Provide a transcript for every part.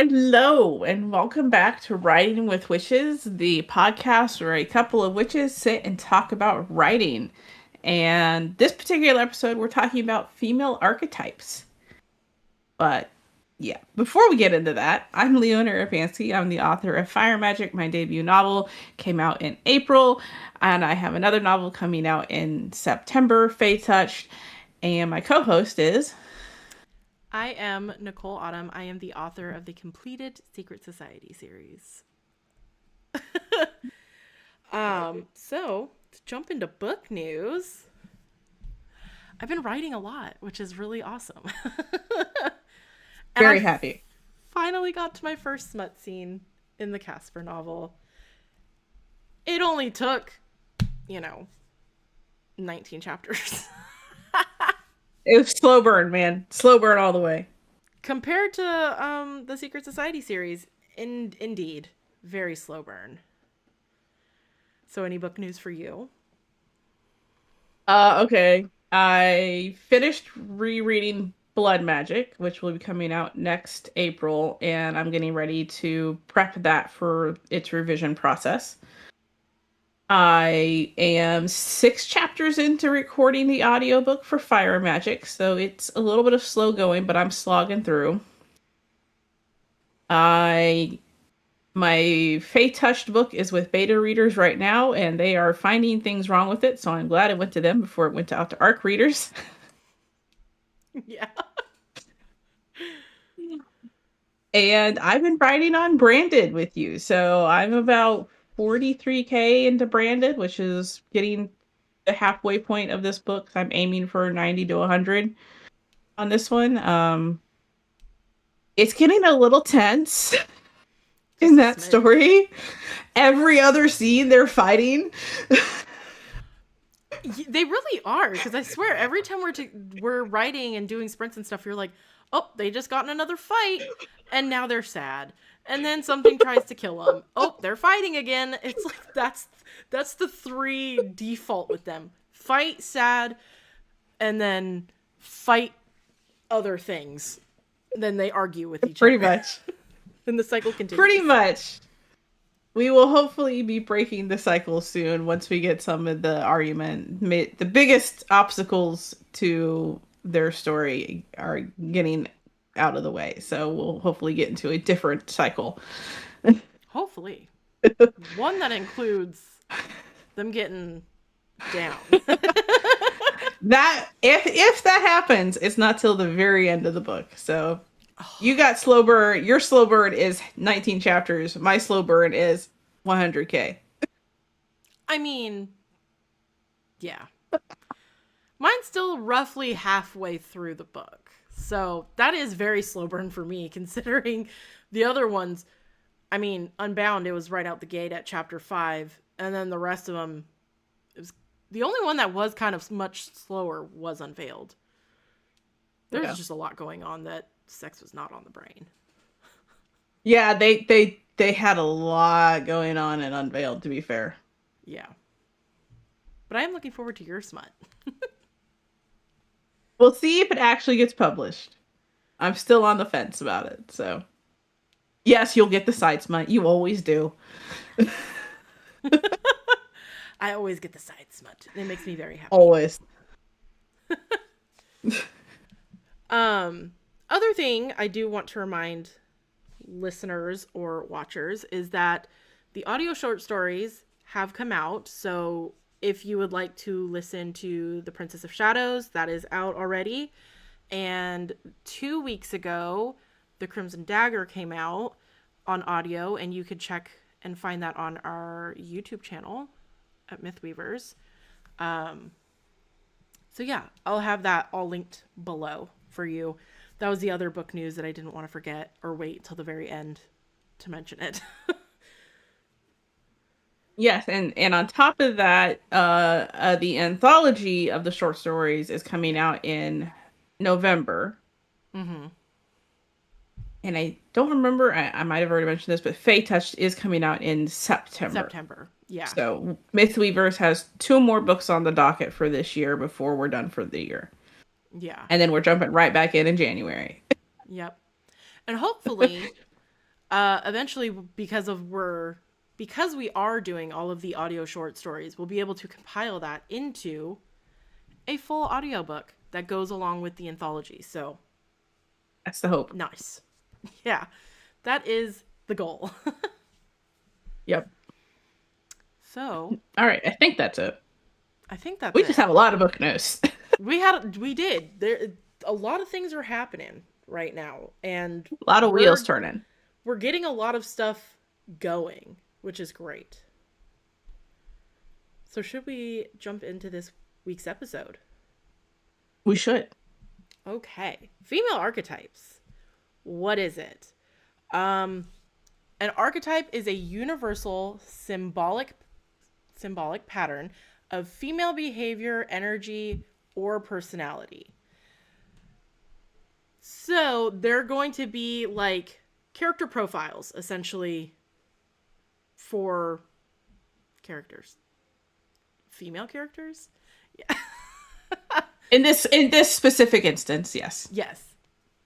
Hello, and welcome back to Writing with Witches, the podcast where a couple of witches sit and talk about writing. And this particular episode, we're talking about female archetypes. But yeah, before we get into that, I'm Leona Urbanski. I'm the author of Fire Magic. My debut novel came out in April, and I have another novel coming out in September, Fae Touched. And my co-host is I am Nicole Autumn. I am the author of the completed Secret Society series. So to jump into book news, I've been writing a lot, which is really awesome. And very I happy. finally got to my first smut scene in the Casper novel. It only took, 19 chapters. It was slow burn, man. Slow burn all the way. Compared to the Secret Society series, indeed, very slow burn. So any book news for you? Okay. I finished rereading Blood Magic, which will be coming out next April, and I'm getting ready to prep that for its revision process. I am 6 chapters into recording the audiobook for Fire Magic, so it's a little bit of slow going, but I'm slogging through. I My Fae Touched book is with beta readers right now, and they are finding things wrong with it, so I'm glad it went to them before it went out to ARC readers. Yeah. And I've been writing on Branded with you, so I'm about 43K into Branded, which is getting the halfway point of this book. I'm aiming for 90 to 100 on this one. It's getting a little tense in Just a that smidge. story. Every other scene, they're fighting. They really are, because I swear every time we're writing and doing sprints and stuff, you're like, oh, they just got in another fight, and now they're sad, and then something tries to kill them. Oh, they're fighting again. It's like that's the three default with them: fight, sad, and then fight other things. Then they argue with each Pretty other. much. And the cycle continues. Pretty much. We will hopefully be breaking the cycle soon once we get some of the argument. The biggest obstacles to their story are getting out of the way. So we'll hopefully get into a different cycle. Hopefully. One that includes them getting down. That if that happens, it's not till the very end of the book. So you got slow burn. Your slow burn is 19 chapters. My slow burn is 100K. I mean, yeah. Mine's still roughly halfway through the book. So that is very slow burn for me, considering the other ones. I mean, Unbound, it was right out the gate at chapter 5. And then the rest of them, it was the only one that was kind of much slower was Unveiled. There's just a lot going on that sex was not on the brain. Yeah, they had a lot going on in Unveiled, to be fair. Yeah. But I am looking forward to your smut. We'll see if it actually gets published. I'm still on the fence about it, so. Yes, you'll get the side smut. You always do. I always get the side smut. It makes me very happy. Always. Other thing I do want to remind listeners or watchers is that the audio short stories have come out. So if you would like to listen to The Princess of Shadows, that is out already. And 2 weeks ago, The Crimson Dagger came out on audio, and you could check and find that on our YouTube channel at Mythweavers. So yeah, I'll have that all linked below for you. That was the other book news that I didn't want to forget or wait till the very end to mention it. Yes, and on top of that, the anthology of the short stories is coming out in November. Mm-hmm. And I don't remember, I might have already mentioned this, but Fae Touched is coming out in September. Yeah. So Mythweavers has 2 more books on the docket for this year before we're done for the year. Yeah. And then we're jumping right back in January. Yep. And hopefully Eventually, because we are doing all of the audio short stories, we'll be able to compile that into a full audiobook that goes along with the anthology. So That's the hope. nice. Yeah, that is the goal. Yep. So All right. I think that's it. I think that's We just it. have a lot of book news. We did. There a lot of things are happening right now, and A lot of wheels turning. we're getting a lot of stuff going, which is great. So should we jump into this week's episode? We should. Okay. Female archetypes. What is it? An archetype is a universal symbolic pattern of female behavior, energy, or personality. So they're going to be like character profiles, essentially, for characters. Female characters? Yeah. In this specific instance, yes. Yes.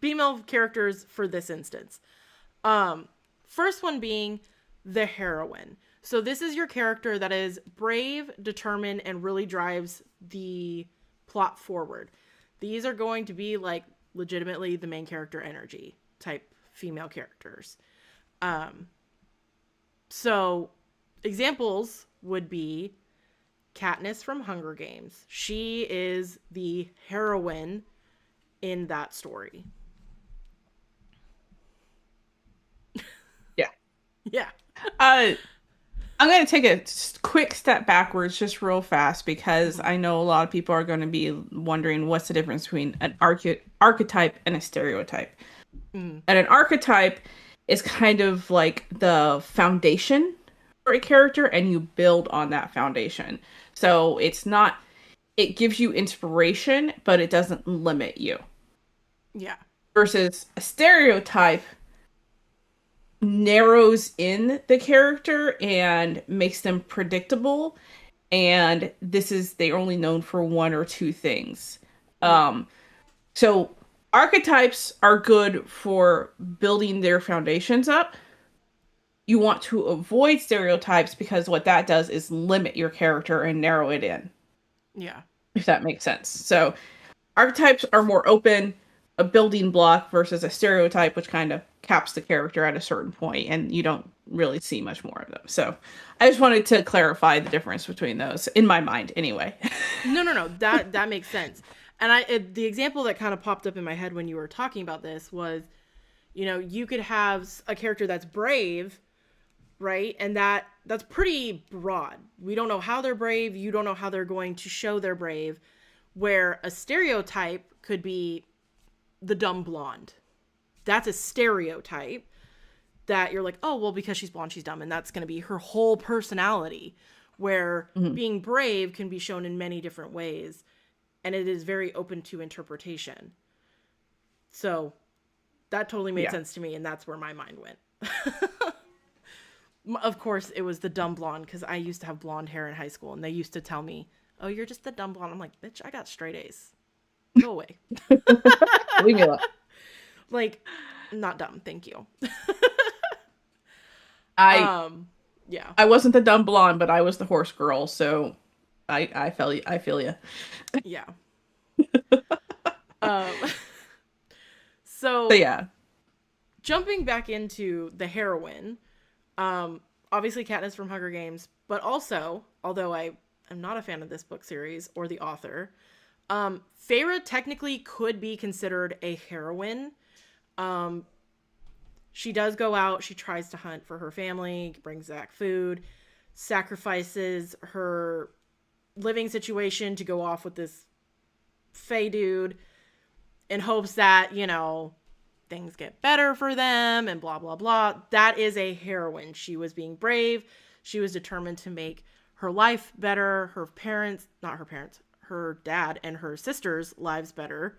Female characters for this instance. First one being the heroine. So this is your character that is brave, determined, and really drives the plot forward. These are going to be like legitimately the main character energy type female characters. So examples would be Katniss from Hunger Games. She is the heroine in that story. Yeah. Yeah. I'm going to take a quick step backwards just real fast because I know a lot of people are going to be wondering what's the difference between an archetype and a stereotype. And an archetype is kind of like the foundation for a character and you build on that foundation. So it gives you inspiration, but it doesn't limit you. Yeah. Versus a stereotype narrows in the character and makes them predictable, and they're only known for one or two things. So archetypes are good for building their foundations up. You want to avoid stereotypes because what that does is limit your character and narrow it in. Yeah. If that makes sense. So archetypes are more open, a building block, versus a stereotype, which kind of caps the character at a certain point and you don't really see much more of them. So I just wanted to clarify the difference between those in my mind anyway. No. That makes sense. And the example that kind of popped up in my head when you were talking about this was, you could have a character that's brave, right? And that's pretty broad. We don't know how they're brave. You don't know how they're going to show they're brave. Where a stereotype could be the dumb blonde. That's a stereotype that you're like, oh, well, because she's blonde, she's dumb. And that's going to be her whole personality. Where being brave can be shown in many different ways. And it is very open to interpretation. So that totally made sense to me. And that's where my mind went. Of course, it was the dumb blonde because I used to have blonde hair in high school. And they used to tell me, oh, you're just the dumb blonde. I'm like, bitch, I got straight A's. Go away. Leave me alone. Like, not dumb. Thank you. Yeah. I wasn't the dumb blonde, but I was the horse girl. So I feel you. Yeah. So yeah. Jumping back into the heroine, obviously Katniss from Hunger Games, but also, although I am not a fan of this book series or the author, Feyre technically could be considered a heroine. She does go out, she tries to hunt for her family, brings back food, sacrifices her living situation to go off with this Fey dude in hopes that, things get better for them and blah, blah, blah. That is a heroine. She was being brave. She was determined to make her life better, her dad and her sister's lives better.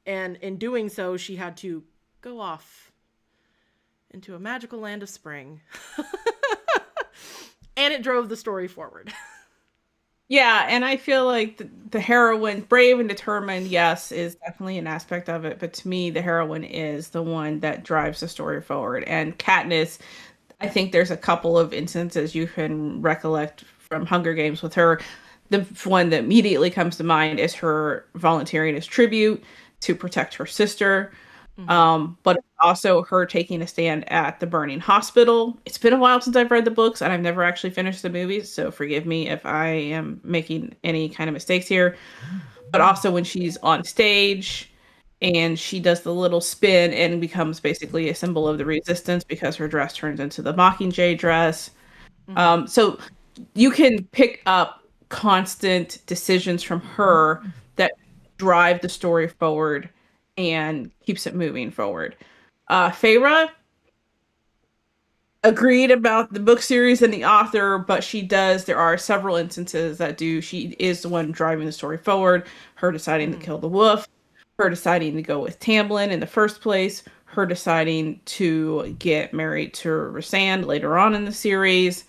And in doing so, she had to go off into a magical land of spring. And it drove the story forward. Yeah, and I feel like the heroine, brave and determined, yes, is definitely an aspect of it. But to me, the heroine is the one that drives the story forward. And Katniss, I think there's a couple of instances you can recollect from Hunger Games with her. The one that immediately comes to mind is her volunteering as tribute to protect her sister. Mm-hmm. But also her taking a stand at the burning hospital. It's been a while since I've read the books and I've never actually finished the movies, so forgive me if I am making any kind of mistakes here. But also when she's on stage and she does the little spin and becomes basically a symbol of the resistance because her dress turns into the Mockingjay dress. Mm-hmm. So you can pick up constant decisions from her that drive the story forward and keeps it moving forward. Feyre agreed about the book series and the author, but she does. There are several instances that do. She is the one driving the story forward. Her deciding to Mm-hmm. kill the wolf, her deciding to go with Tamlin in the first place, her deciding to get married to Rhysand later on in the series.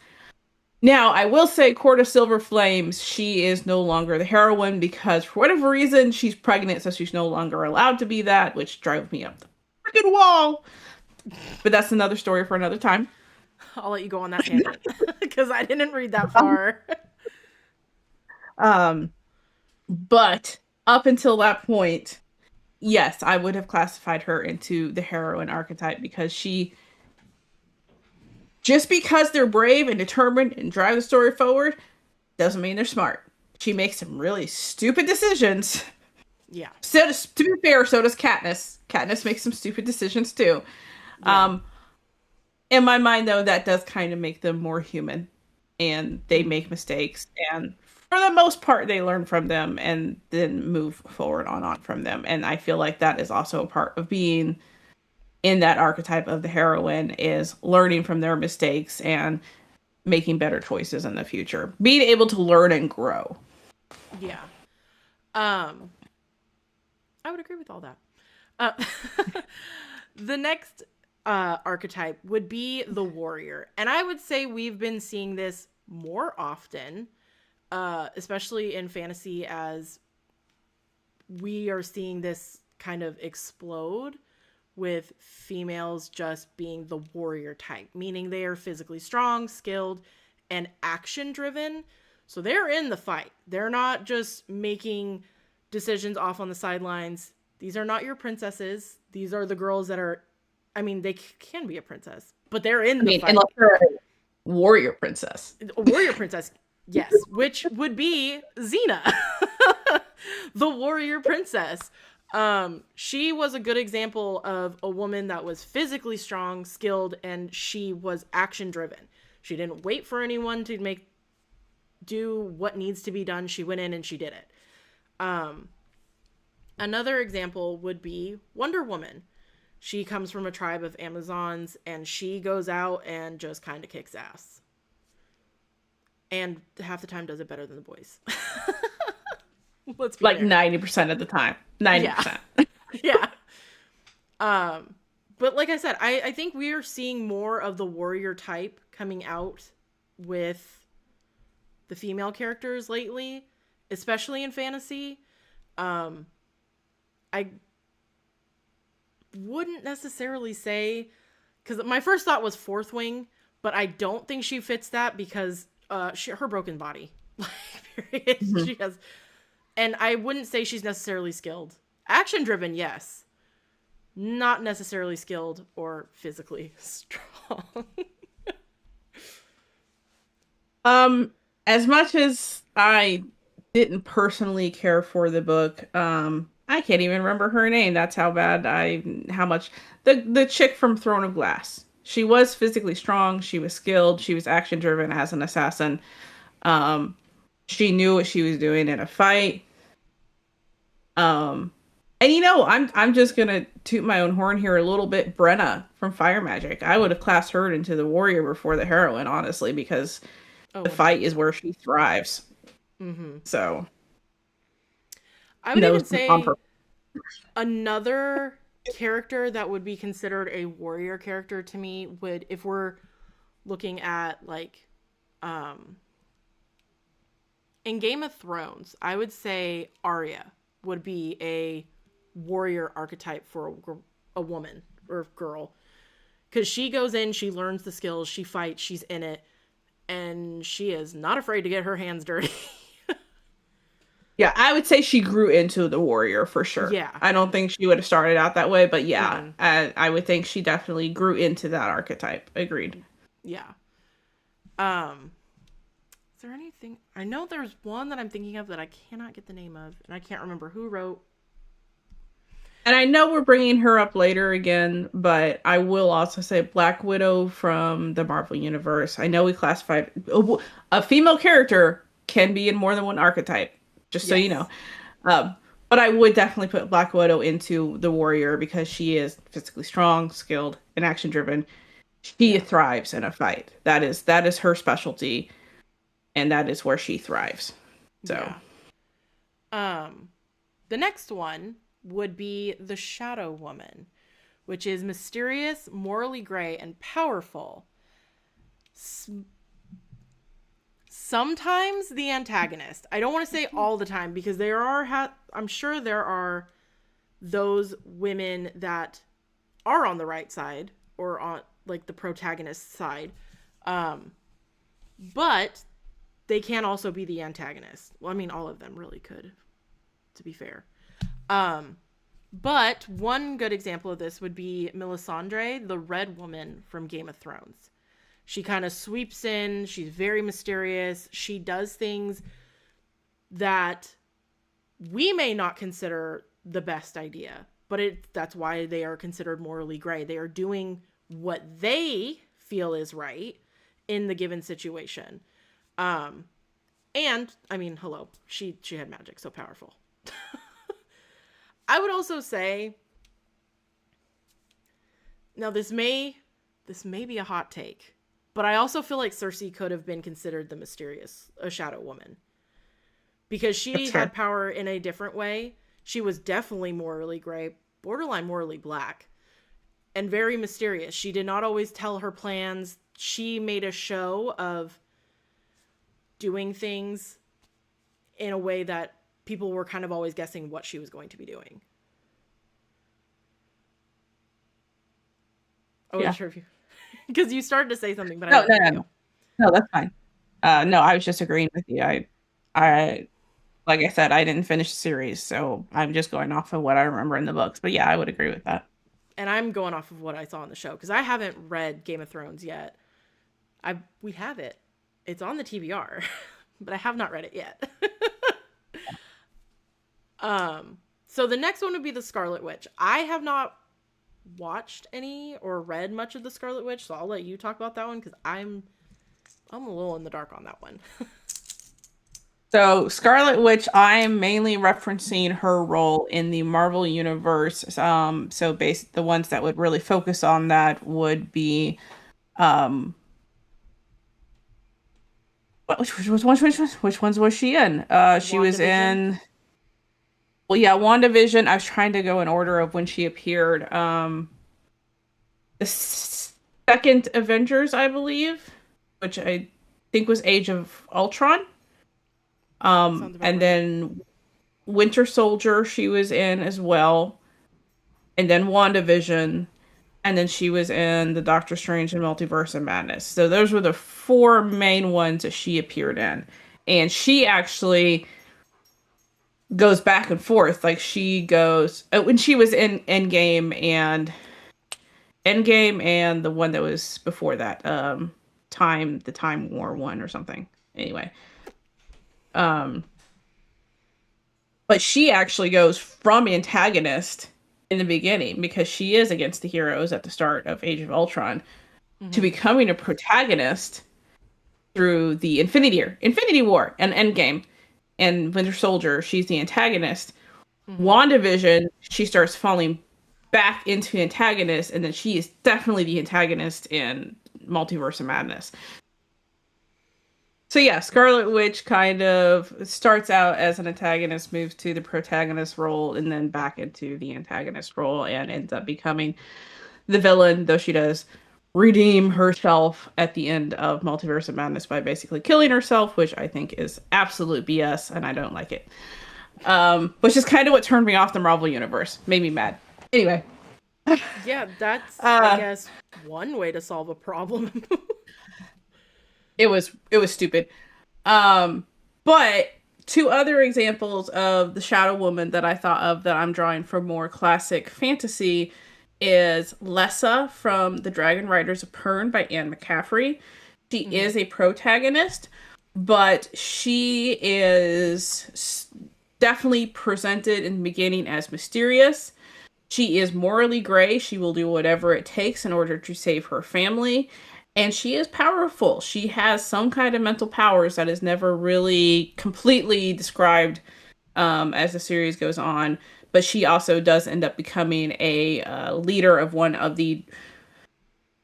Now, I will say, Court of Silver Flames, she is no longer the heroine because for whatever reason she's pregnant, so she's no longer allowed to be that, which drives me up the freaking wall. But that's another story for another time. I'll let you go on that tangent because I didn't read that far. Um, but up until that point, yes, I would have classified her into the heroine archetype because she, just because they're brave and determined and drive the story forward, doesn't mean they're smart. She makes some really stupid decisions. Yeah. So to be fair, so does Katniss. Katniss makes some stupid decisions too. Yeah. Um, in my mind, though, that does kind of make them more human, and they Mm-hmm. make mistakes, and for the most part, they learn from them and then move forward on from them. And I feel like that is also a part of being in that archetype of the heroine is learning from their mistakes and making better choices in the future, being able to learn and grow. Yeah. Um, I would agree with all that. Uh, the next archetype would be the warrior. And I would say we've been seeing this more often, especially in fantasy, as we are seeing this kind of explode with females just being the warrior type, meaning they are physically strong, skilled, and action driven. So they're in the fight. They're not just making decisions off on the sidelines. These are not your princesses. These are the girls that are, I mean, they can be a princess, but they're I in the mean, fight. unless you're a warrior princess. A warrior princess, yes, which would be Xena, the warrior princess. She was a good example of a woman that was physically strong, skilled, and she was action driven. She didn't wait for anyone to do what needs to be done. She went in and she did it. Another example would be Wonder Woman. She comes from a tribe of Amazons and she goes out and just kind of kicks ass. And half the time does it better than the boys. Let's be Like fair. 90% of the time. Yeah. 90%. Yeah. But like I said, I think we are seeing more of the warrior type coming out with the female characters lately, especially in fantasy. I wouldn't necessarily say, because my first thought was Fourth Wing, but I don't think she fits that because her broken body, like period. Mhm. She has, and I wouldn't say she's necessarily skilled. Action driven, yes, not necessarily skilled or physically strong. Um, as much as I didn't personally care for the book, I can't even remember her name. That's how much the chick from Throne of Glass. She was physically strong, she was skilled, she was action driven as an assassin. Um, she knew what she was doing in a fight. Um, and I'm just gonna toot my own horn here a little bit. Brenna from Fire Magic. I would have classed her into the warrior before the heroine, honestly, because Oh, the fight is 100%. where she thrives. Mm-hmm. So, I would knows even on say purpose. another character that would be considered a warrior character to me would, if we're looking at like, um In Game of Thrones, I would say Arya would be a warrior archetype for a woman or girl. Because she goes in, she learns the skills, she fights, she's in it, and she is not afraid to get her hands dirty. Yeah, I would say she grew into the warrior for sure. Yeah. I don't think she would have started out that way, but yeah, Mm-mm. I would think she definitely grew into that archetype. Agreed. Yeah. Is there anything? I know there's one that I'm thinking of that I cannot get the name of, and I can't remember who wrote. And I know we're bringing her up later again, but I will also say Black Widow from the Marvel Universe. I know we classified a female character can be in more than one archetype, just so you know. Yes. Um, but I would definitely put Black Widow into the warrior because she is physically strong, skilled, and action driven. She Yeah. thrives in a fight. That is her specialty, and that is where she thrives. So, Yeah. The next one would be the Shadow Woman, which is mysterious, morally gray, and powerful. Sometimes the antagonist. I don't want to say all the time because there are I'm sure there are those women that are on the right side or on like the protagonist side. But they can also be the antagonist. Well, I mean all of them really could, to be fair. But one good example of this would be Melisandre, the Red Woman from Game of Thrones. She kind of sweeps in. She's very mysterious. She does things that we may not consider the best idea, but that's why they are considered morally gray. They are doing what they feel is right in the given situation. And I mean, hello, she had magic, so powerful. I would also say, now this may be a hot take, but I also feel like Cersei could have been considered a Shadow Woman. Because she had power in a different way. She was definitely morally gray, borderline morally black, and very mysterious. She did not always tell her plans. She made a show of doing things in a way that people were kind of always guessing what she was going to be doing. I wasn't sure if you... Because you started to say something, but I didn't hear you. No, that's fine. No, I was just agreeing with you. I, like I said, I didn't finish the series, so I'm just going off of what I remember in the books. But yeah, I would agree with that. And I'm going off of what I saw in the show because I haven't read Game of Thrones yet. We have it. It's on the TBR, but I have not read it yet. So the next one would be the Scarlet Witch. I have not watched any or read much of the Scarlet Witch, so I'll let you talk about that one because I'm a little in the dark on that one. So Scarlet Witch, I am mainly referencing her role in the Marvel Universe. So the ones that would really focus on that would be, which ones was she in? She was in. Well, yeah, WandaVision. I was trying to go in order of when she appeared. The second Avengers, I believe, which I think was Age of Ultron. And then Winter Soldier she was in as well. And then WandaVision. And then she was in the Doctor Strange and Multiverse of Madness. So those were the four main ones that she appeared in. And she actually goes back and forth. Like she goes when she was in Endgame and the one that was before that, the Time War one or something. Anyway. But she actually goes from antagonist in the beginning because she is against the heroes at the start of Age of Ultron to becoming a protagonist through the Infinity War and Endgame. And Winter Soldier, she's the antagonist. WandaVision, she starts falling back into antagonist, and then she is definitely the antagonist in Multiverse of Madness. So yeah, Scarlet Witch kind of starts out as an antagonist, moves to the protagonist role, and then back into the antagonist role, and ends up becoming the villain, though she does redeem herself at the end of Multiverse of Madness by basically killing herself, which I think is absolute BS and I don't like it. Which is kind of what turned me off the Marvel Universe. Made me mad. Anyway. Yeah, that's, I guess, one way to solve a problem. It was stupid. But two other examples of the Shadow Woman that I thought of that I'm drawing from more classic fantasy is Lessa from The Dragon Riders of Pern by Anne McCaffrey. She is a protagonist, but she is definitely presented in the beginning as mysterious. She is morally gray. She will do whatever it takes in order to save her family. And she is powerful. She has some kind of mental powers that is never really completely described as the series goes on. But she also does end up becoming a leader of one of the...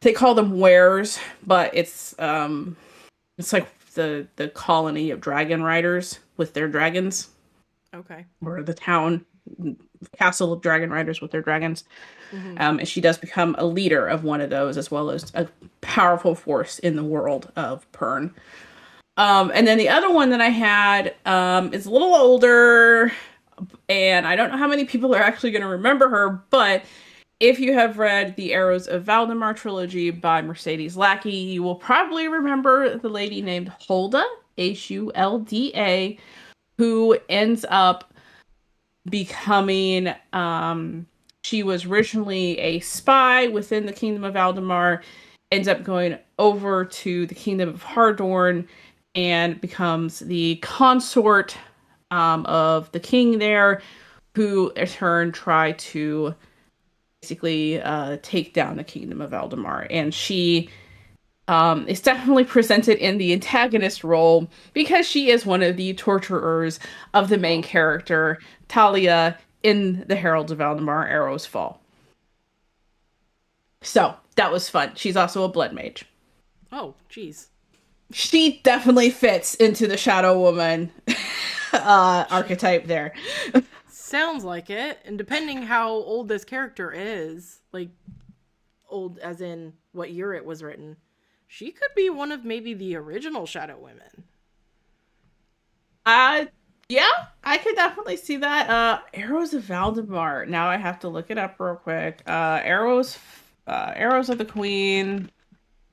They call them wares, but it's like the colony of dragon riders with their dragons. Okay. Or the town castle of dragon riders with their dragons. And she does become a leader of one of those, as well as a powerful force in the world of Pern. And then the other one that I had is a little older, and I don't know how many people are actually going to remember her, but if you have read the Arrows of Valdemar trilogy by Mercedes Lackey, you will probably remember the lady named Hulda, Hulda, who ends up becoming, she was originally a spy within the Kingdom of Valdemar, ends up going over to the Kingdom of Hardorn and becomes the consort of the king there, who in turn try to basically take down the Kingdom of Valdemar. And she is definitely presented in the antagonist role because she is one of the torturers of the main character, Talia, in the Heralds of Valdemar, Arrow's Fall. So, that was fun. She's also a blood mage. Oh, jeez. She definitely fits into the Shadow Woman archetype there. Sounds like it. And depending how old this character is, like, old as in what year it was written, she could be one of maybe the original Shadow Women. Yeah, I could definitely see that. Arrows of Valdemar. Now I have to look it up real quick. Arrows of the Queen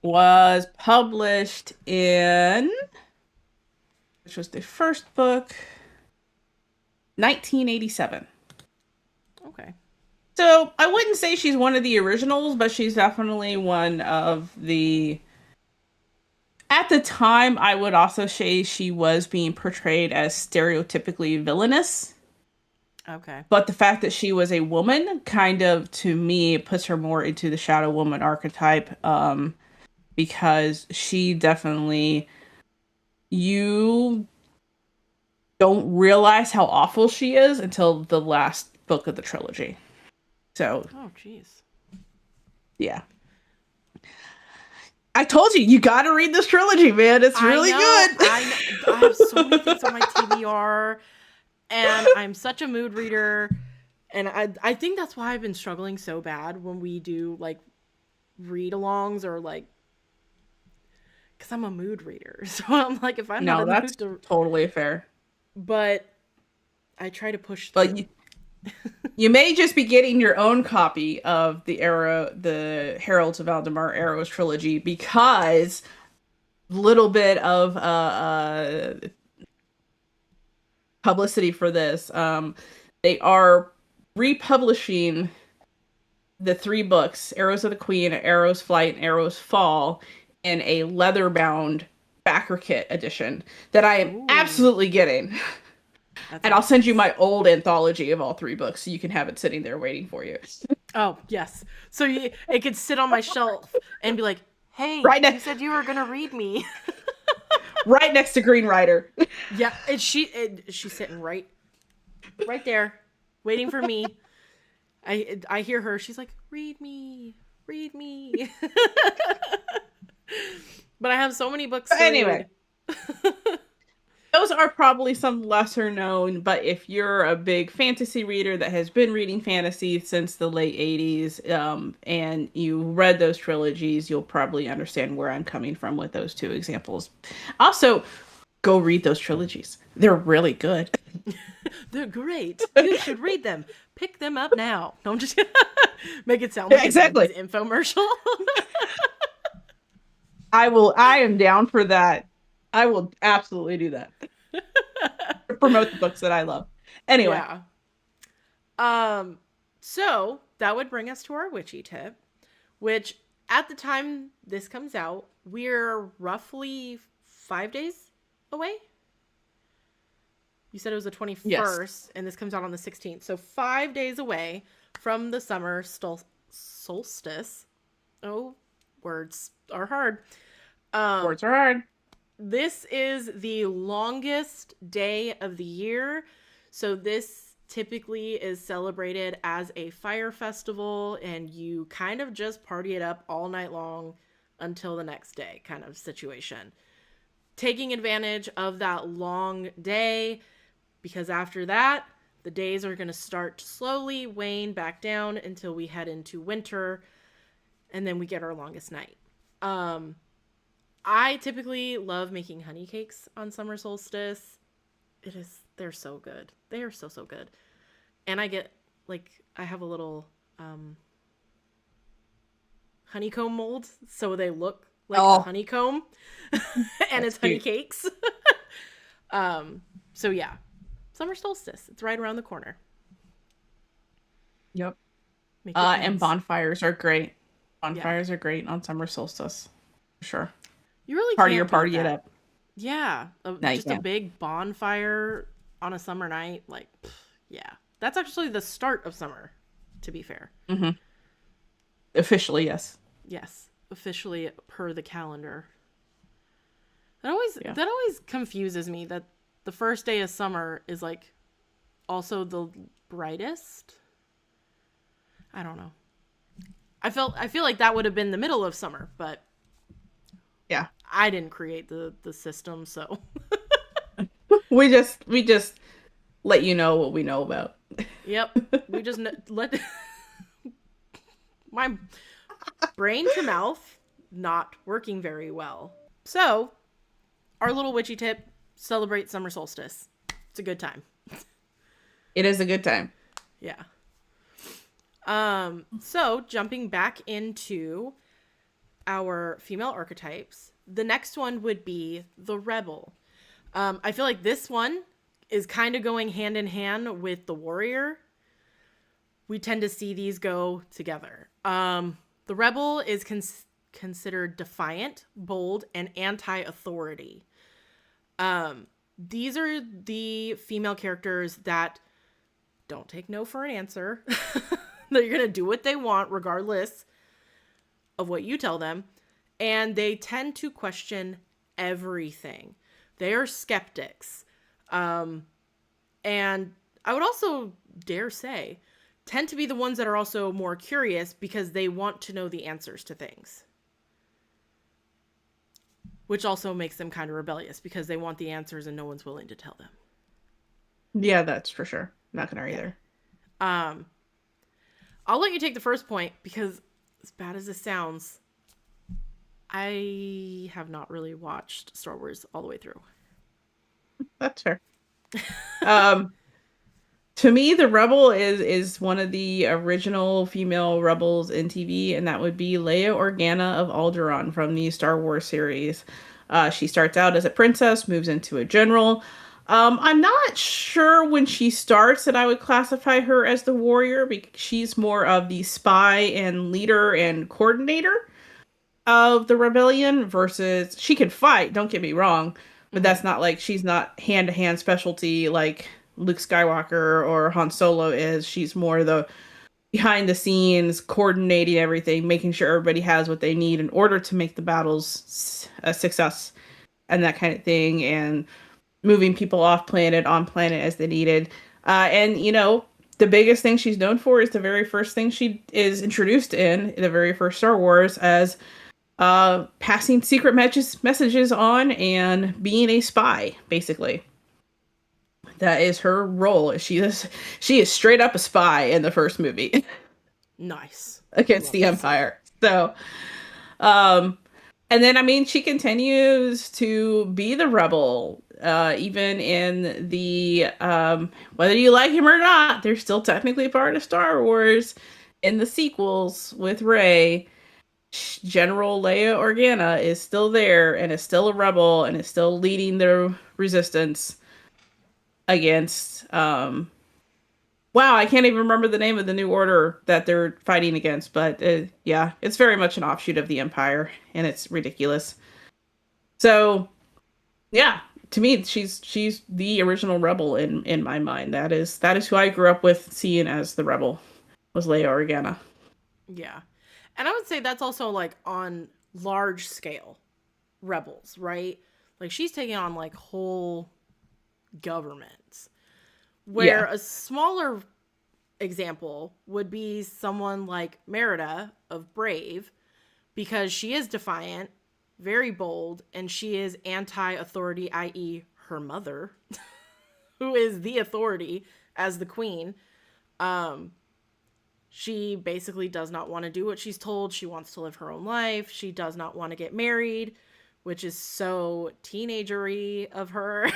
was published in, which was the first book, 1987. Okay. So I wouldn't say she's one of the originals, but she's definitely one of the... At the time, I would also say she was being portrayed as stereotypically villainous. Okay. But the fact that she was a woman kind of, to me, puts her more into the Shadow Woman archetype, because she definitely... You don't realize how awful she is until the last book of the trilogy. So... Oh, jeez. Yeah. I told you gotta read this trilogy, man. It's really good. I have so many things on my TBR, and I'm such a mood reader, and I think that's why I've been struggling so bad when we do, like, read-alongs or, like, because I'm a mood reader. So I'm like, if I'm not in the mood to... totally fair. But I try to push through. But you may just be getting your own copy of the Heralds of Valdemar Arrows trilogy, because little bit of publicity for this. They are republishing the 3 books, Arrows of the Queen, Arrow's Flight, and Arrow's Fall, in a leather-bound backer kit edition that I am absolutely getting. And I'll send you my old anthology of all 3 books so you can have it sitting there waiting for you. Oh, yes. So it could sit on my shelf and be like, hey, you said you were going to read me. Right next to Green Rider. Yeah, and she's sitting right there, waiting for me. I hear her. She's like, read me. But I have so many books to anyway. read. Those those are probably some lesser known, but if you're a big fantasy reader that has been reading fantasy since the late 80s, and you read those trilogies, you'll probably understand where I'm coming from with those two examples. Also, go read those trilogies. They're really good. They're great. You should read them. Pick them up now. Don't just make it sound like Exactly. an infomercial. I am down for that. I will absolutely do that. Promote the books that I love. Anyway. Yeah. So that would bring us to our witchy tip, which at the time this comes out, we're roughly 5 days away. You said it was the 21st, yes. And this comes out on the 16th. So 5 days away from the summer solstice. Oh, words are hard. Words are hard. This is the longest day of the year. So this typically is celebrated as a fire festival, and you kind of just party it up all night long until the next day kind of situation. Taking advantage of that long day, because after that, the days are going to start to slowly wane back down until we head into winter, and then we get our longest night. I typically love making honey cakes on summer solstice. They're so good. They are so good. And I get, I have a little honeycomb mold, so they look like a honeycomb, and it's honey cakes. So yeah, summer solstice. It's right around the corner. Yep. And bonfires are great. Bonfires are great on summer solstice. For sure. You really party can't it up. Yeah. Just a big bonfire on a summer night. Yeah. That's actually the start of summer, to be fair. Mm-hmm. Officially, yes. Yes. Officially per the calendar. That always confuses me that the first day of summer is also the brightest. I don't know. I feel like that would have been the middle of summer, but yeah, I didn't create the system, so we just let you know what we know about. Yep, we just let my brain to mouth not working very well. So, our little witchy tip: celebrate summer solstice. It's a good time. It is a good time. Yeah. So jumping back into our female archetypes, the next one would be the rebel. I feel like this one is kind of going hand in hand with the warrior. We tend to see these go together. The rebel is considered defiant, bold, and anti-authority. These are the female characters that don't take no for an answer. They're going to do what they want regardless of what you tell them. And they tend to question everything. They are skeptics. And I would also dare say, tend to be the ones that are also more curious because they want to know the answers to things. Which also makes them kind of rebellious because they want the answers and no one's willing to tell them. Yeah, that's for sure. Not gonna either. I'll let you take the first point because as bad as this sounds, I have not really watched Star Wars all the way through. That's fair. To me, the rebel is one of the original female rebels in TV, and that would be Leia Organa of Alderaan from the Star Wars series. She starts out as a princess, moves into a general. I'm not sure when she starts that I would classify her as the warrior, because she's more of the spy and leader and coordinator of the rebellion versus she can fight, don't get me wrong, but that's not she's not hand-to-hand specialty like Luke Skywalker or Han Solo is. She's more the behind the scenes, coordinating everything, making sure everybody has what they need in order to make the battles a success and that kind of thing, and moving people off planet on planet as they needed. And, the biggest thing she's known for is the very first thing she is introduced in the very first Star Wars as passing secret messages on and being a spy, basically. That is her role. She is straight up a spy in the first movie Nice. I against love the this. Empire. So, um, and then I mean, she continues to be the rebel, even in the whether you like him or not. They're still technically part of Star Wars in the sequels with Rey. General Leia Organa is still there and is still a rebel and is still leading the resistance against wow, I can't even remember the name of the new order that they're fighting against, but yeah, it's very much an offshoot of the Empire and it's ridiculous. So, yeah, to me she's the original rebel in my mind. That is who I grew up with seeing as the rebel was Leia Organa. Yeah. And I would say that's also like on large scale rebels, right? Like she's taking on like whole governments. Where Yeah. a smaller example would be someone like Merida of Brave, because she is defiant, very bold, and she is anti authority, i.e., her mother, who is the authority as the queen. Um, she basically does not want to do what she's told. She wants to live her own life. She does not want to get married, which is so teenagery of her.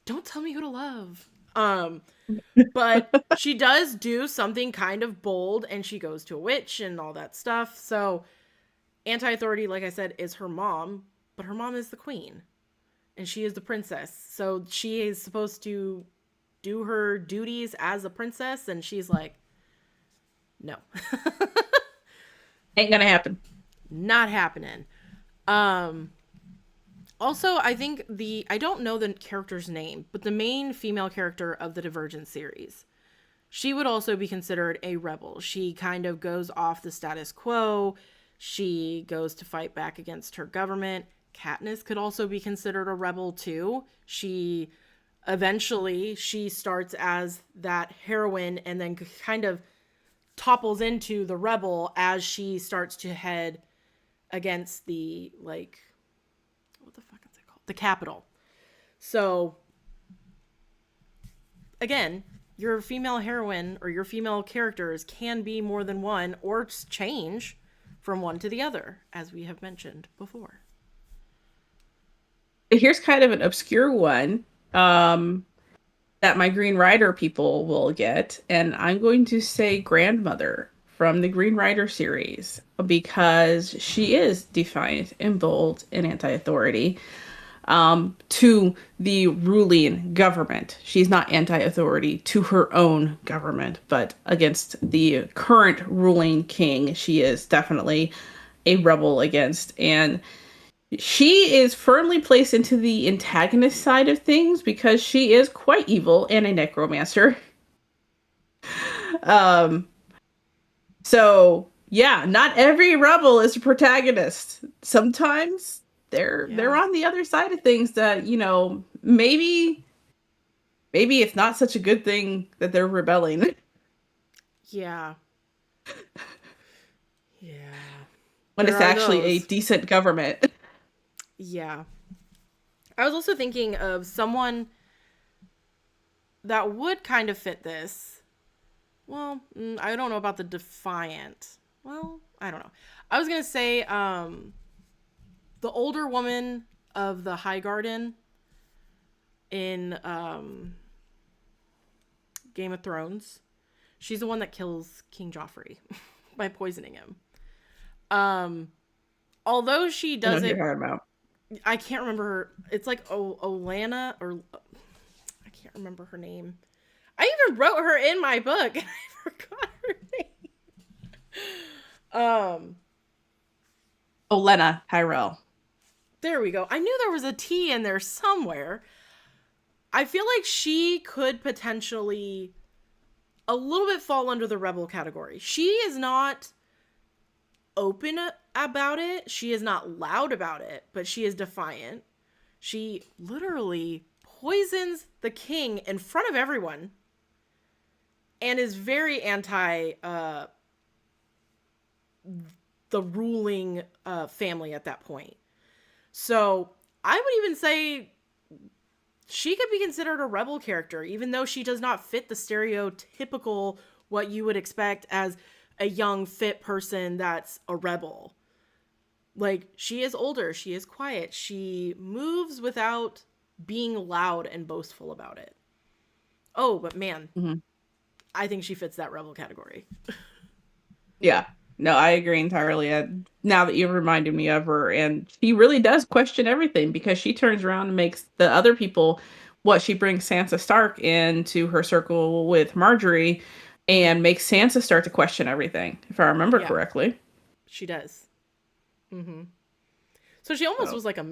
Don't tell me who to love. But she does do something kind of bold, and she goes to a witch and all that stuff. So anti-authority, like I said, is her mom, but her mom is the queen and she is the princess. So she is supposed to do her duties as a princess, and she's like, no. Ain't gonna happen. Not happening. Um Also, I think I don't know the character's name, but the main female character of the Divergent series, she would also be considered a rebel. She kind of goes off the status quo. She goes to fight back against her government. Katniss could also be considered a rebel too. She starts as that heroine and then kind of topples into the rebel as she starts to head against the, like, what the fuck is it called? The capital. So again, your female heroine or your female characters can be more than one or change from one to the other, as we have mentioned before. Here's kind of an obscure one that my Green Rider people will get, and I'm going to say grandmother from the Green Rider series because she is defiant and bold and anti-authority to the ruling government. She's not anti-authority to her own government, but against the current ruling king, she is definitely a rebel against. And she is firmly placed into the antagonist side of things because she is quite evil and a necromancer. Um, so yeah, not every rebel is a protagonist. Sometimes they're Yeah. on the other side of things that, maybe it's not such a good thing that they're rebelling Yeah. Yeah. when There it's are actually a those. decent government. Yeah. I was also thinking of someone that would kind of fit this. Well, I don't know about the defiant. Well, I don't know. I was going to say the older woman of the High Garden in Game of Thrones. She's the one that kills King Joffrey by poisoning him. Although she I know does who you're it, talking about. I can't remember her. It's like Olana, or I can't remember her name. I even wrote her in my book and I forgot her name. Olenna Tyrell. There we go. I knew there was a T in there somewhere. I feel like she could potentially a little bit fall under the rebel category. She is not open about it. She is not loud about it, but she is defiant. She literally poisons the king in front of everyone and is very anti the ruling family at that point. So I would even say she could be considered a rebel character, even though she does not fit the stereotypical what you would expect as a young, fit person that's a rebel. Like, she is older, she is quiet, she moves without being loud and boastful about it. Oh, but man, Mm-hmm. I think she fits that rebel category. Yeah. No, I agree entirely. Now that you've reminded me of her, and she really does question everything because she turns around and makes the other people what she brings Sansa Stark into her circle with Marjorie and makes Sansa start to question everything, if I remember Yeah, correctly. she does. So she almost So, was like a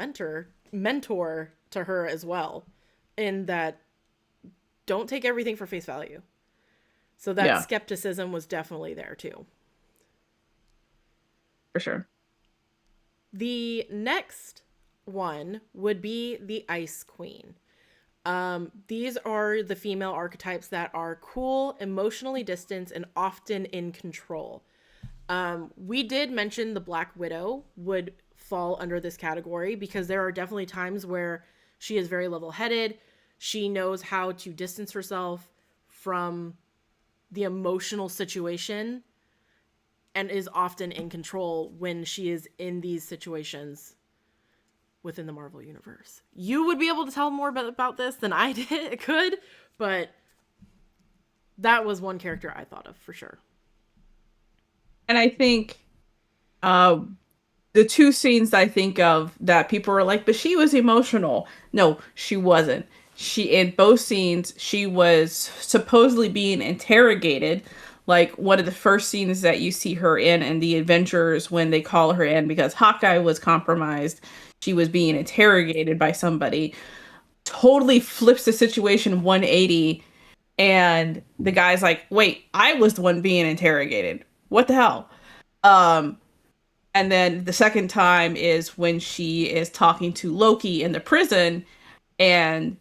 mentor to her as well, in that don't take everything for face value. So that yeah, skepticism was definitely there too. for sure. The next one would be the Ice Queen. These are the female archetypes that are cool, emotionally distant, and often in control. We did mention the Black Widow would fall under this category because there are definitely times where she is very level headed. She knows how to distance herself from the emotional situation and is often in control when she is in these situations within the Marvel universe. You would be able to tell more about this than I could, but that was one character I thought of for sure. And I think uh, the two scenes I think of that people were like, but she was emotional. No, she wasn't. She, in both scenes, she was supposedly being interrogated. Like one of the first scenes that you see her in the Adventures when they call her in because Hawkeye was compromised. She was being interrogated by somebody. Totally flips the situation 180. And the guy's like, wait, I was the one being interrogated. What the hell? Um, and then the second time is when she is talking to Loki in the prison, and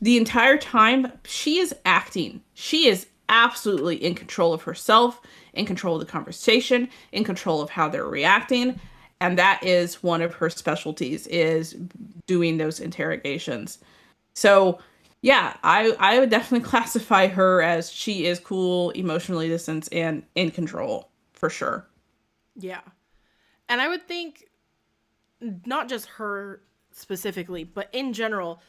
the entire time she is acting. She is absolutely in control of herself, in control of the conversation, in control of how they're reacting, and that is one of her specialties is doing those interrogations. So, yeah, I would definitely classify her as she is cool, emotionally distant, and in control for sure. Yeah. And I would think not just her specifically, but in general,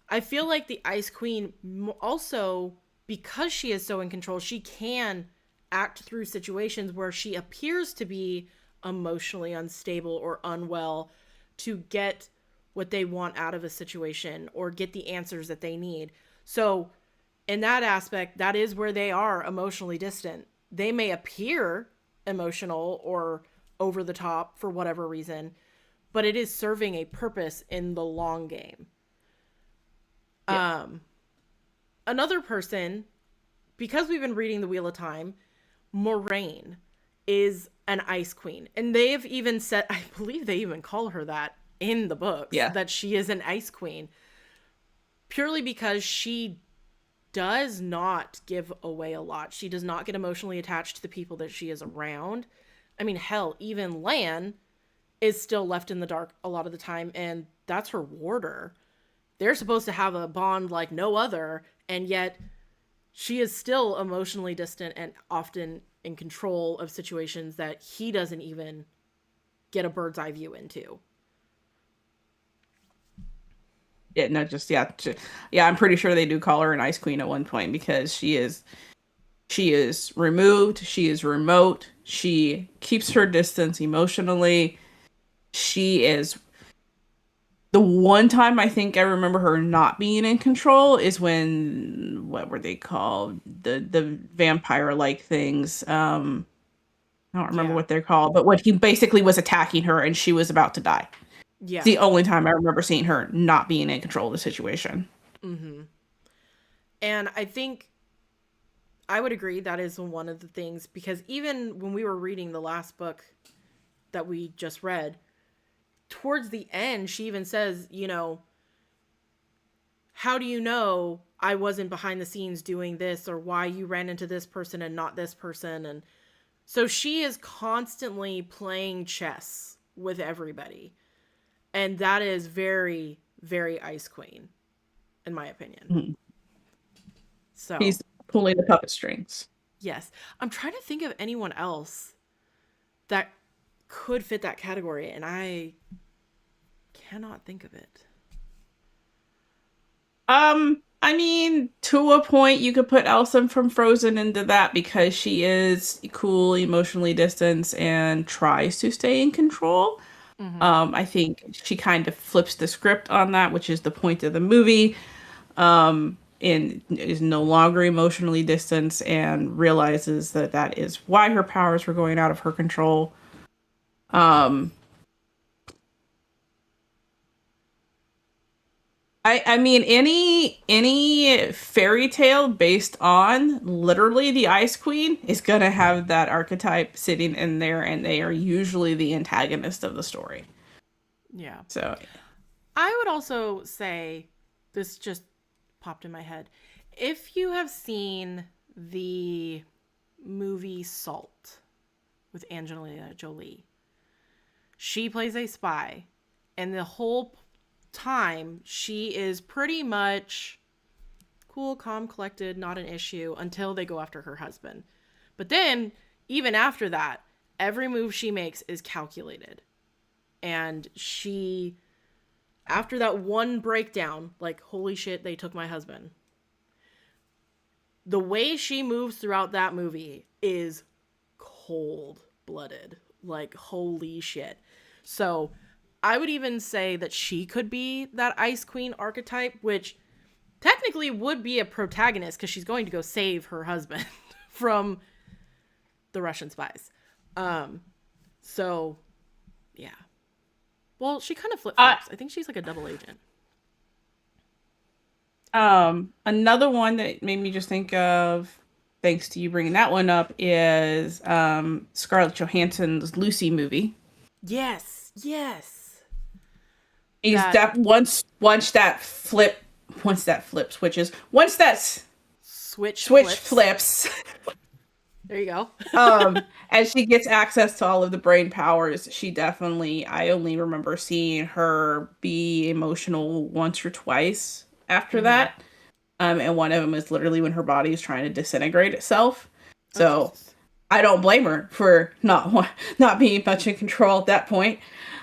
I feel like the Ice Queen also, because she is so in control, she can act through situations where she appears to be emotionally unstable or unwell to get what they want out of a situation or get the answers that they need. So, in that aspect, that is where they are emotionally distant. They may appear emotional or over the top for whatever reason, but it is serving a purpose in the long game. Yeah. Another person, because we've been reading The Wheel of Time, Moraine is an ice queen. And they have even said, I believe they even call her that in the books, Yeah. that she is an ice queen. Purely because she does not give away a lot. She does not get emotionally attached to the people that she is around. I mean, hell, even Lan is still left in the dark a lot of the time, and that's her warder. They're supposed to have a bond like no other, and yet she is still emotionally distant and often in control of situations that he doesn't even get a bird's eye view into. Yeah, not just yeah, yeah. I'm pretty sure they do call her an ice queen at one point because she is removed, she is remote, she keeps her distance emotionally. She is the one time I think I remember her not being in control is when what were they called the vampire like things. I don't remember Yeah. what they're called, but when he basically was attacking her and she was about to die. It's Yeah. the only time I remember seeing her not being in control of the situation. And I think I would agree that is one of the things, because even when we were reading the last book that we just read, towards the end, she even says, how do you know I wasn't behind the scenes doing this, or why you ran into this person and not this person? And so she is constantly playing chess with everybody. And that is very, very Ice Queen, in my opinion. Mhm. So, He's pulling the puppet strings. yes. I'm trying to think of anyone else that could fit that category, and I cannot think of it. I mean, to a point, you could put Elsa from Frozen into that because she is cool, emotionally distanced, and tries to stay in control. Mm-hmm. I think she kind of flips the script on that, which is the point of the movie. And is no longer emotionally distanced and realizes that that is why her powers were going out of her control. Um, I mean any fairy tale based on literally the Ice Queen is gonna have that archetype sitting in there, and they are usually the antagonist of the story. Yeah. So I would also say, this just popped in my head. If you have seen the movie Salt with Angelina Jolie, she plays a spy, and the whole time she is pretty much cool, calm, collected, not an issue until they go after her husband. But then, even after that, every move she makes is calculated. And she, after that one breakdown, like, holy shit, they took my husband. The way she moves throughout that movie is cold blooded. Like, holy shit. So, I would even say that she could be that Ice Queen archetype, which technically would be a protagonist because she's going to go save her husband from the Russian spies. So, yeah. Well, she kind of flip flops. I think she's like a double agent. another one that made me just think of, thanks to you bringing that one up, is Scarlett Johansson's Lucy movie. Yes, yes. Is That that once that flip switches, once that switch flips. flips, There you go. as she gets access to all of the brain powers, she definitely, I only remember seeing her be emotional once or twice after Mm-hmm. that. And one of them is literally when her body is trying to disintegrate itself. Oh, So Jesus. I don't blame her for not being much in control at that point.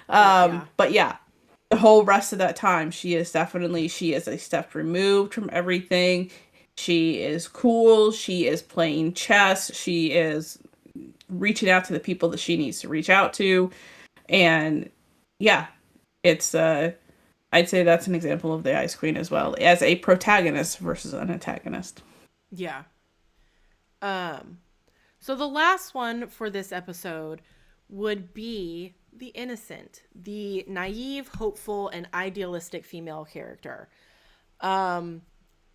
Yeah. But yeah, the whole rest of that time, she is a step removed from everything. She is cool. She is playing chess. She is reaching out to the people that she needs to reach out to. And yeah, it's I'd say that's an example of the Ice Queen as well, as a protagonist versus an antagonist. Yeah. Um, so the last one for this episode would be the innocent, the naive, hopeful, and idealistic female character. Um,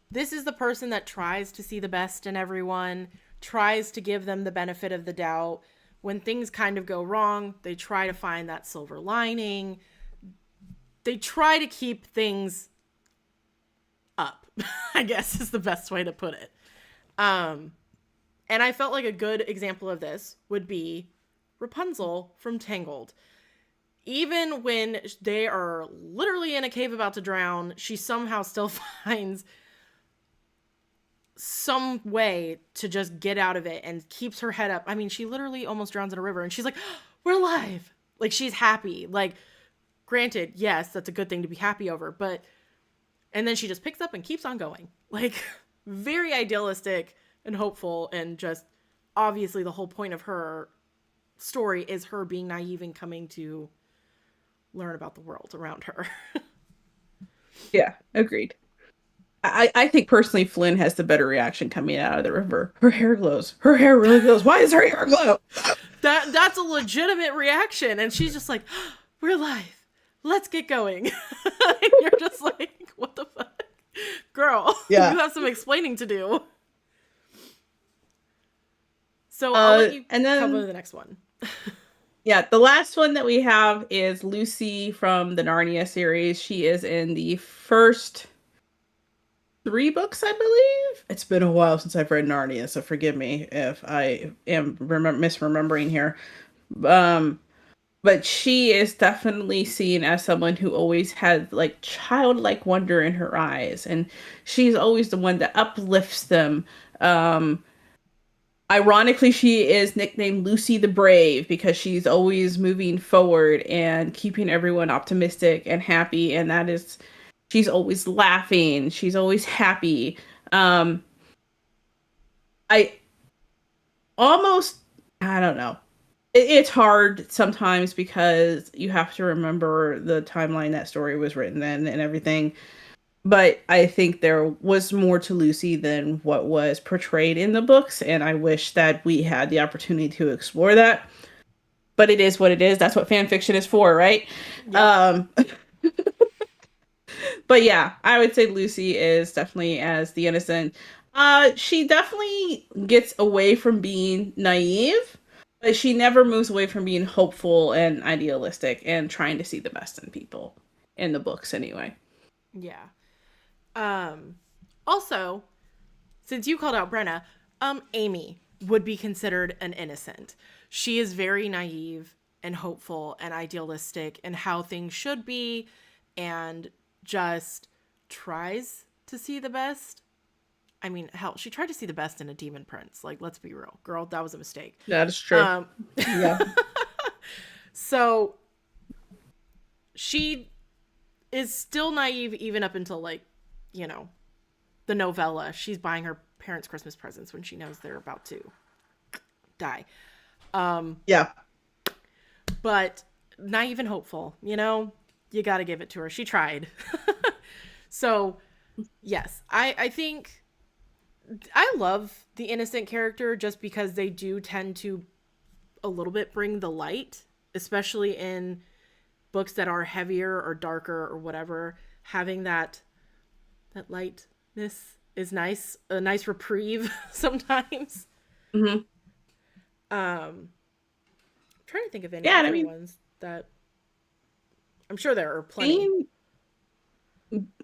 this is the person that tries to see the best in everyone, tries to give them the benefit of the doubt. When things kind of go wrong, they try to find that silver lining. They try to keep things up, I guess is the best way to put it. Um, and I felt like a good example of this would be Rapunzel from Tangled. Even when they are literally in a cave about to drown, she somehow still finds some way to just get out of it and keeps her head up. I mean, she literally almost drowns in a river and she's like, we're alive. Like, she's happy. Like, granted, yes, that's a good thing to be happy over, but, and then she just picks up and keeps on going. Like, very idealistic and hopeful, and just obviously the whole point of her story is her being naive and coming to learn about the world around her. Yeah, agreed. I think personally Flynn has the better reaction coming out of the river. Her hair glows. Her hair really glows. Why does her hair glow? That's a legitimate reaction, and she's just like, we're alive. Let's get going. And you're just like, what the fuck? Girl, Yeah. you have some explaining to do. So I'll let you and then cover the next one. yeah, the last one that we have is Lucy from the Narnia series. She is in the first 3 books, I believe. It's been a while since I've read Narnia, so forgive me if I am misremembering here. Um, but she is definitely seen as someone who always had like childlike wonder in her eyes, and she's always the one that uplifts them. Um, Ironically, she is nicknamed Lucy the Brave because she's always moving forward and keeping everyone optimistic and happy. And that is, she's always laughing. She's always happy. Um, I almost, I don't know. It's hard sometimes because you have to remember the timeline that story was written in and everything. But I think there was more to Lucy than what was portrayed in the books, and I wish that we had the opportunity to explore that. But it is what it is. That's what fan fiction is for, right? Yep. Um, but yeah, I would say Lucy is definitely as the innocent. She definitely gets away from being naive, but she never moves away from being hopeful and idealistic and trying to see the best in people in the books anyway. Yeah. Um, Also, since you called out Brenna, Amy would be considered an innocent. She is very naive and hopeful and idealistic in how things should be and just tries to see the best. I mean, hell, she tried to see the best in a demon prince. Like, let's be real. Girl, that was a mistake. That is true. Um, Yeah. so she is still naive even up until, like, you know, the novella. She's buying her parents Christmas presents when she knows they're about to die. Yeah. But naive and hopeful, you got to give it to her. She tried. So, yes, I think I love the innocent character just because they do tend to a little bit bring the light, especially in books that are heavier or darker or whatever. Having that lightness is nice, a nice reprieve sometimes. Hmm. I'm trying to think of any Yeah, and I other mean, ones that I'm sure there are plenty. being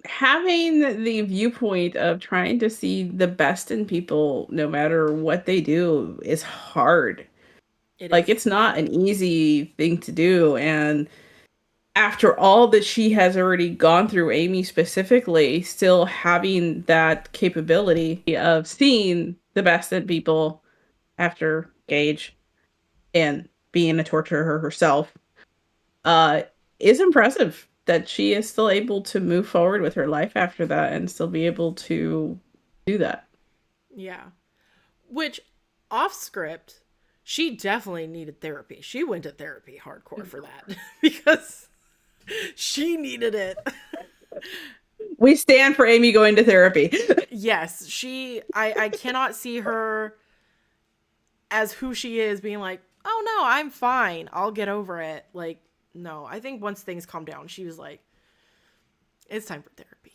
having the viewpoint of trying to see the best in people, no matter what they do, is hard. It Like, is. it's not an easy thing to do. And after all that she has already gone through, Amy specifically, still having that capability of seeing the best in people after Gage and being a torturer herself, uh, is impressive that she is still able to move forward with her life after that and still be able to do that. Yeah. Which, off script, she definitely needed therapy. She went to therapy hardcore for that because she needed it. We stand for Amy going to therapy. Yes, I cannot see her as who she is being like, "Oh no, I'm fine. I'll get over it." Like, no. I think once things calmed down, she was like, "It's time for therapy."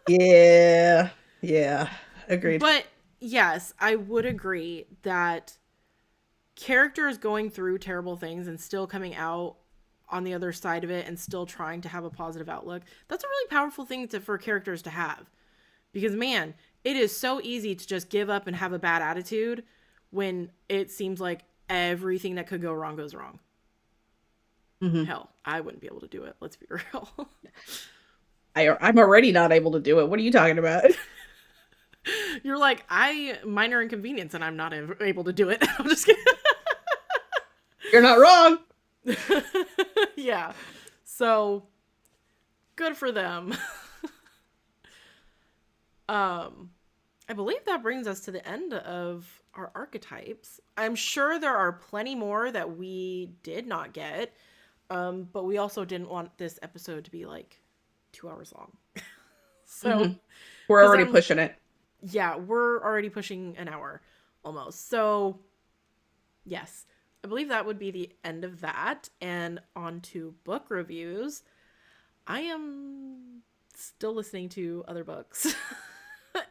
Yeah. Yeah. Agreed. But yes, I would agree that characters going through terrible things and still coming out on the other side of it and still trying to have a positive outlook, that's a really powerful thing for characters to have. Because man, it is so easy to just give up and have a bad attitude when it seems like everything that could go wrong goes wrong. Hmm. Hell, I wouldn't be able to do it. Let's be real. I'm already not able to do it. What are you talking about? You're like, I minor inconvenience and I'm not able to do it. I'm just kidding. You're not wrong. Yeah. So good for them. I believe that brings us to the end of our archetypes. I'm sure there are plenty more that we did not get. But we also didn't want this episode to be like 2 hours long. So, Hmm. We're already pushing it. Yeah, we're already pushing an hour almost. So, yes, I believe that would be the end of that. And on to book reviews. I am still listening to other books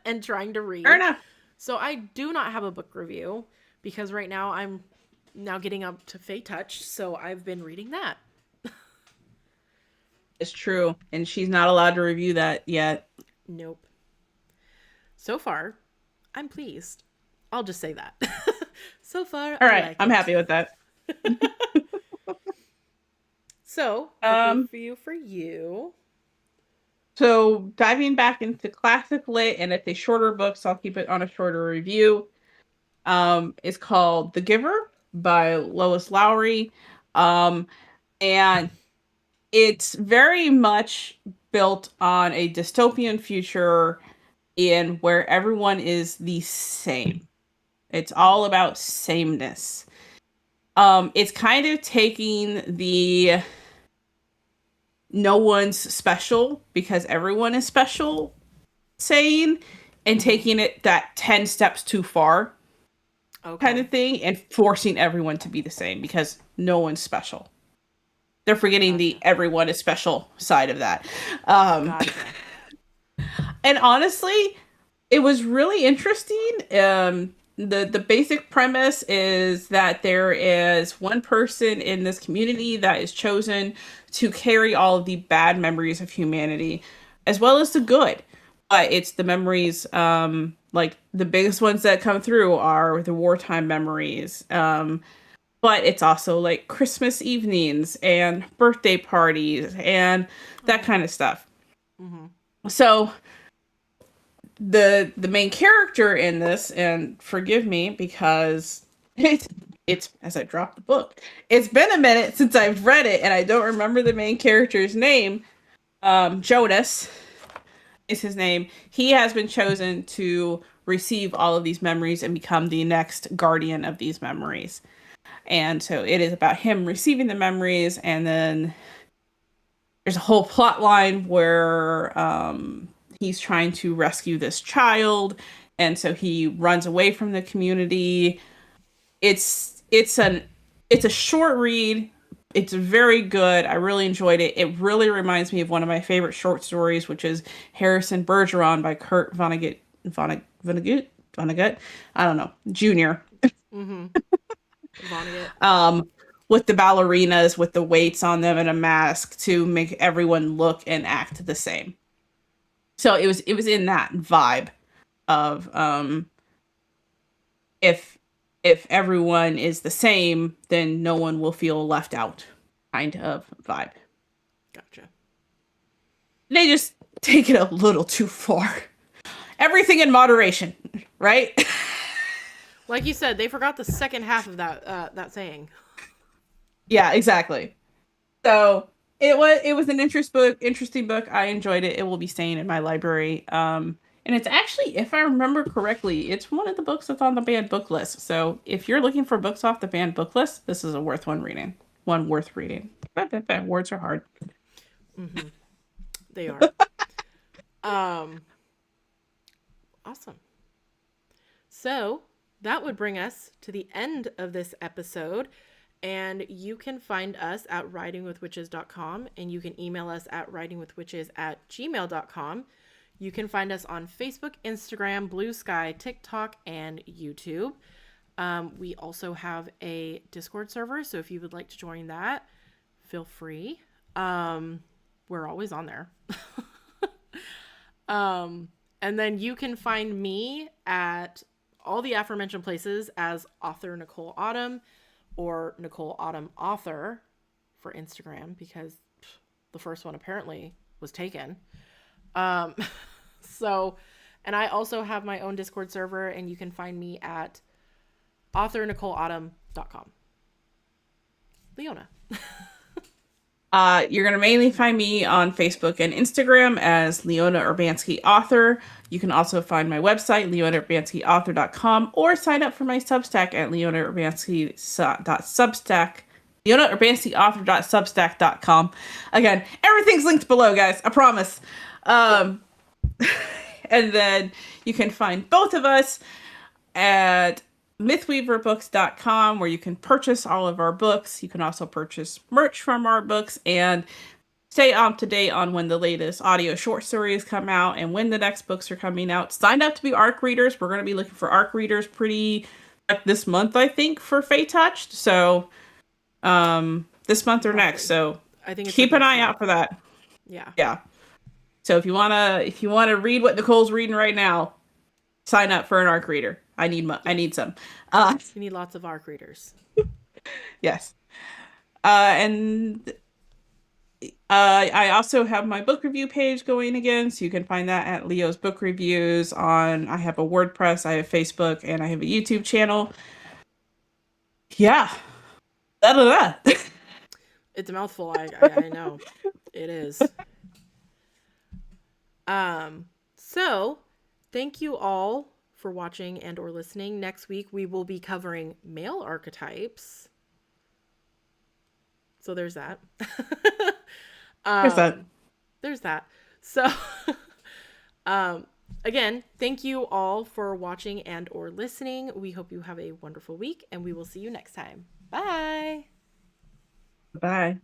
and trying to Fair read. enough. So I do not have a book review because right now I'm now getting up to Fey Touch. So I've been reading that. It's true. And she's not allowed to review that yet. Nope. So far, I'm pleased. I'll just say that. So far, All I right. like I'm it. happy with that. So, book Um, review for you. so diving back into classic lit, and it's a shorter book, so I'll keep it on a shorter review. It's called The Giver by Lois Lowry. Um, and it's very much built on a dystopian future in where everyone is the same. It's all about sameness. It's kind of taking the no one's special because everyone is special saying and Mm-hmm. taking it that 10 steps too far kind Okay. of thing and forcing everyone to be the same because no one's special. They're forgetting the Gotcha. everyone is special side of that. Um, Gotcha. and honestly, it was really interesting. The basic premise is that there is one person in this community that is chosen to carry all of the bad memories of humanity, as well as the good. But it's the memories, like the biggest ones that come through are the wartime memories. But it's also like Christmas evenings and birthday parties and that Oh. kind of stuff. Mm-hmm. So the main character in this, and forgive me because it's as I dropped the book. It's been a minute since I've read it, and I don't remember the main character's name. Jonas is his name. He has been chosen to receive all of these memories and become the next guardian of these memories. And so it is about him receiving the memories, and then there's a whole plot line where he's trying to rescue this child, and so he runs away from the community. It's a short read. It's very good. I really enjoyed it. It really reminds me of one of my favorite short stories, which is Harrison Bergeron by Kurt Vonnegut. I don't know, Junior. Mm-hmm. Vonnegut. Um, with the ballerinas with the weights on them and a mask to make everyone look and act the same. So it was in that vibe of if everyone is the same, then no one will feel left out kind of vibe. Gotcha. They just take it a little too far. Everything in moderation, right? Like you said, they forgot the second half of that saying. Yeah, exactly. So it was an interesting book. I enjoyed it. It will be staying in my library. And it's actually, if I remember correctly, it's one of the books that's on the banned book list. So if you're looking for books off the banned book list, this is a worth one reading. One worth reading. Words are hard. Mm-hmm. They are. Um. Awesome. So that would bring us to the end of this episode. And you can find us at writingwithwitches.com, and you can email us at writingwithwitches@gmail.com. You can find us on Facebook, Instagram, Blue Sky, TikTok, and YouTube. We also have a Discord server, so if you would like to join that, feel free. We're always on there. And then you can find me at all the aforementioned places as author Nicole Autumn or Nicole Autumn Author for Instagram, because the first one apparently was taken. Um, so, and I also have my own Discord server, and you can find me at authornicoleautumn.com. Leona. You're going to mainly find me on Facebook and Instagram as Leona Urbanski Author. You can also find my website, leonaurbanskiauthor.com, or sign up for my Substack at leonaurbanskiauthor.substack.com. Again, everything's linked below, guys. I promise. Yep. And then you can find both of us at mythweaverbooks.com, where you can purchase all of our books. You can also purchase merch from our books and stay up to date on when the latest audio short stories come out and when the next books are coming out. Sign up to be ARC readers. We're going to be looking for ARC readers pretty like this month, I think, for Fey Touched. So this month or next. So I think it's keep like an eye next out for that. Yeah. Yeah. So if you wanna read what Nicole's reading right now, sign up for an ARC reader. I need some. We need lots of ARC readers. Yes. And I also have my book review page going again, so you can find that at Leo's Book Reviews on, I have a WordPress, I have Facebook, and I have a YouTube channel. Yeah. Da, da, da. It's a mouthful. I know. It is. So thank you all for watching and or listening. Next week we will be covering male archetypes. So there's that. Here's that. There's that. So again, thank you all for watching and or listening. We hope you have a wonderful week and we will see you next time. Bye. Bye.